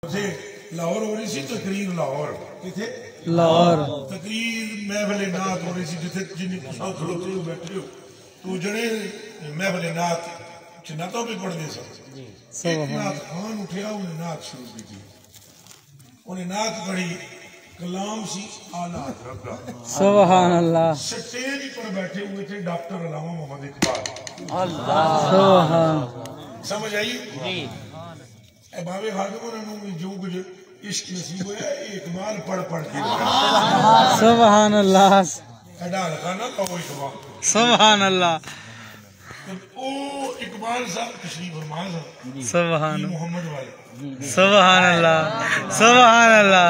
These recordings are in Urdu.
لاہور ہو رہی سی تقریر لاہور لاہور تقریر محفل نعت ہو رہی سی جتھے جن کھلوتے ہو بیٹھے ہو تو جڑے محفل نعت چناتوں پہ پڑھ دے سکتے ایک نعت خان اٹھیا انہیں نعت شروع کی تھی انہیں نعت پڑھی کلام سی اعلیٰ حضرت سبحان اللہ سٹیج پر بیٹھے ہوئے تھے ڈاکٹر علامہ محمد اقبال اللہ سبحان سمجھ آئی اے بابے خاتم انہوں نے جو کچھ عشق نصیب ہویا اقبال پڑھ پڑھ کے سبحان اللہ اڈال خانہ کہو اقبال سبحان اللہ او اقبال صاحب تشریف فرما صاحب سبحان محمد والے سبحان اللہ سبحان اللہ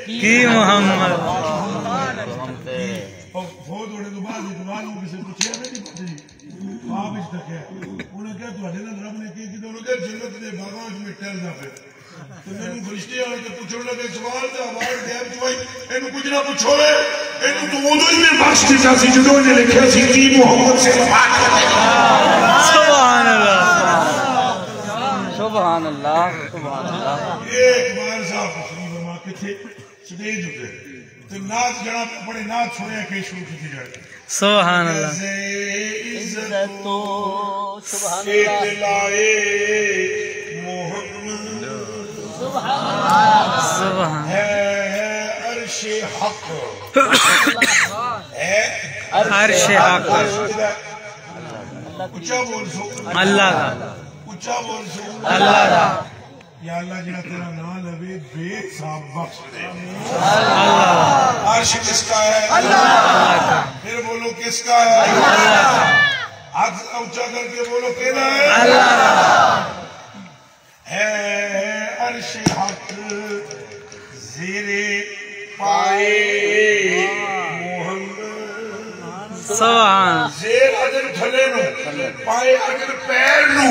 کی محمد فوت ہونے تو بعد اقبال کو کسی پوچھے ہمیں نہیں پتہ جی خواب اس تک ہے انہیں کہا تو حدیث رب نے کی تو انہوں نے کہا جنت دے باغاں میں ٹہل جا پھر تو میں نے فرشتے آئے تو پوچھنے لگے سوال تے آواز دے کہ بھائی اینو کچھ نہ پوچھو ہے اینو تو اودوں ہی میں بخش دتا سی جدوں نے لکھیا سی کی محمد سے سبحان اللہ سبحان اللہ سبحان اللہ ایک بار صاحب تشریف فرما کے تھے سٹیج تے تو نعت جڑا بڑے نعت سنیا کہ شروع کی جائے سبحان اللہ عزت و اطلاع محمد سبحان ہے عرش حق ہے عرش حق اچھا بول سو اللہ کا اچھا بول سو اللہ کا یا اللہ جنہ تیرا نام لبے بے صاحب بخش دے اللہ عرش کس کا ہے اللہ کا پھر بولو کس کا ہے اللہ کا ہاتھ اونچا کر کے بولو کہنا ہے اللہ کا ہے عرش حق زیر پائے محمد سبحان زیر اجر تھلے نو پائے اجر پیر نو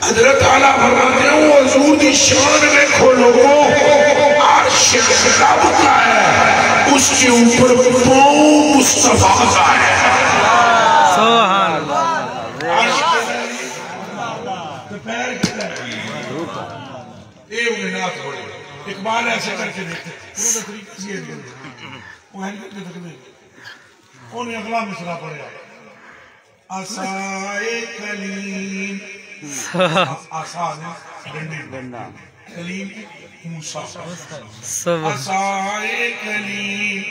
حضرت اعلیٰ فرماتے ہیں وہ حضور دی شان میں کھولو عرش رب کا ہے اس کے اوپر پاؤں مصطفیٰ کا ہے سبحان اللہ عرش تو پیر کہتا ہے اے انہیں نعت پڑھے اقبال ایسے کر کے دیکھتے انہوں نے طریقہ سی ہے وہ ہنگر کے تک دے انہیں اگلا مصرع پڑھا آسائے کلیم آسائے کلیم موسیٰ آسائے کلیم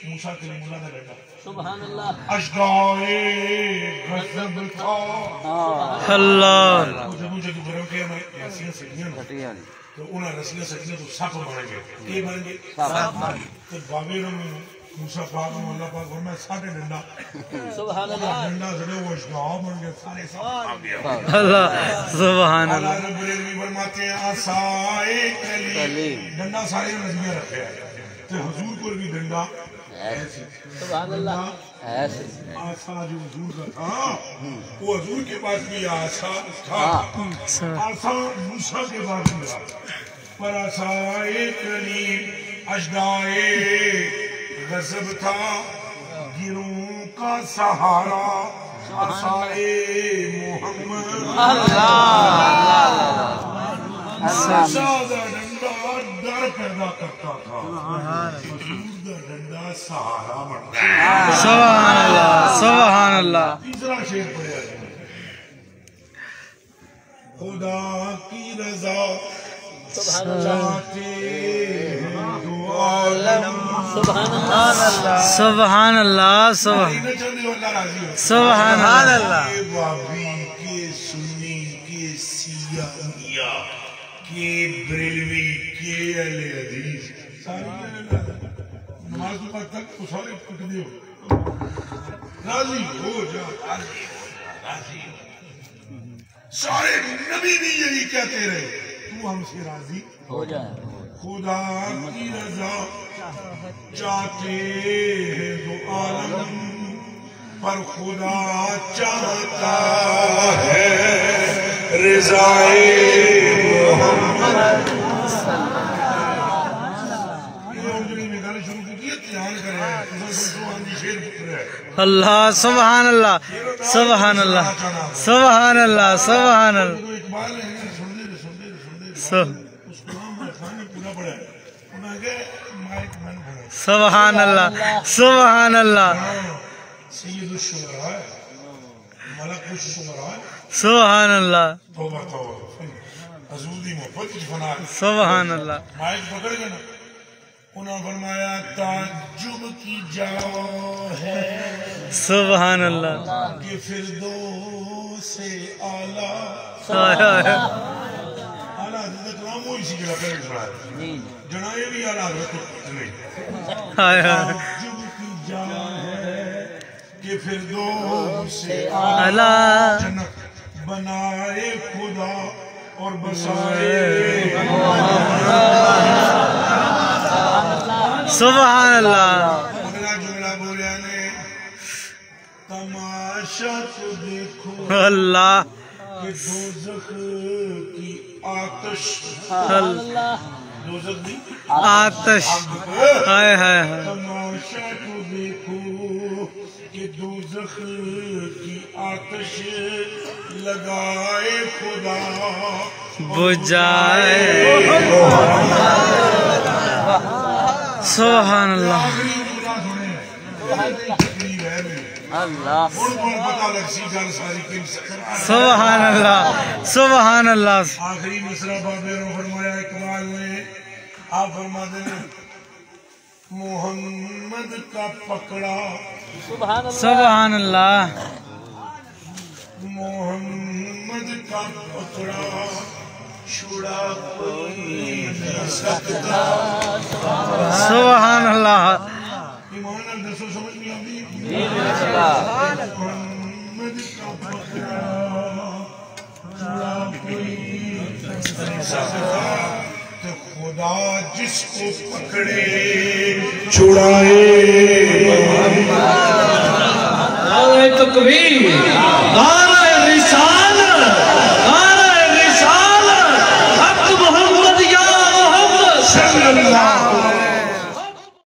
موسیٰ کلیم اللہ نے بیٹا سبحان اللہ اشدائے غضب تھا اللہ مجھے تو گرم کیا میں رسیاں سکھیاں تو انہیں رسیاں سکھیاں تو سپ بڑھیں گے یہ بڑھیں گے تو بابے رہے موسیٰ پاک اللہ پاک فرمائے ساڑھے ڈنڈا سبحان اللہ ڈنڈا زڑے وہ اشدعا بن گئے سارے سب آ گیا اللہ سبحان اللہ اللہ رب العالمین فرماتے ہیں آسائے کلیم ڈنڈا سارے رسیاں رکھے ہیں تو حضور کو بھی ڈنڈا سبحان اللہ آسا جو حضور کا تھا وہ حضور کے پاس بھی آسا تھا آسا موسیٰ کے پاس بھی تھا پر آسائے کلیم اشدائے غضب تھا گروں کا سہارا آسائے محمد سادہ ڈنڈا ڈر پیدا کرتا تھا حضور دا ڈنڈا سہارا بنتا سبحان اللہ سبحان اللہ تیسرا شعر پڑھا ہے خدا کی رضا چاہتے ہیں دو عالم سبحان اللہ سبحان اللہ بابی کے سنی کے سیاہیا کے بریلوی کے اہل حدیث ساری نماز کے بعد تک تو سارے پٹ دیو راضی ہو جا راضی سارے نبی بھی یہی کہتے رہے تو ہم سے راضی ہو جائے خدا کی رضا چاہتے ہیں دو عالم پر خدا چاہتا ہے رضائے محمد اللہ سبحان اللہ سبحان اللہ سبحان اللہ سبحان اللہ اس کو خان نے پورا پڑھا ہے. انہوں نے کہا مائک میں نے پڑھا. سبحان اللہ سبحان اللہ سید الشعراء ملک الشعراء سبحان اللہ توبہ توبہ حضور دی محبت کی فنا ہے. سبحان اللہ. مائک پکڑ گئے نا, انہوں نے فرمایا تعجب کی جا ہے سبحان اللہ کہ فردوس اعلیٰ آیا اعلیٰ حضرت کلام وہ اسی جگہ پہ کھڑا ہے جنا یہ بھی اعلیٰ حضرت نہیں. آیا تعجب کی جا ہے کہ فردوس اللہ جنت بنائے خدا اور بسائے سبحان اللہ. اگلا جملہ بولیا نے تماشا تو دیکھو اللہ کہ دوزخ کی آتش دوزخ کی آتش ہائے ہائے ہائے تماشا تو دیکھو کہ دوزخ کی آتش لگائے خدا بجائے سبحان اللہ سبحان اللہ سبحان اللہ. آخری مصرع بابے نے فرمایا اقبال نے, آپ فرماتے ہیں محمد کا پکڑا سبحان اللہ محمد کا پکڑا چھڑا کوئی نہیں سکتا. سبحان اللہ. ایمان اندسو سمجھ نہیں آتی. محمد کا پکڑا چھڑا کوئی نہیں سکتا, کہ خدا جس کو پکڑے چھڑائے. تکبیر.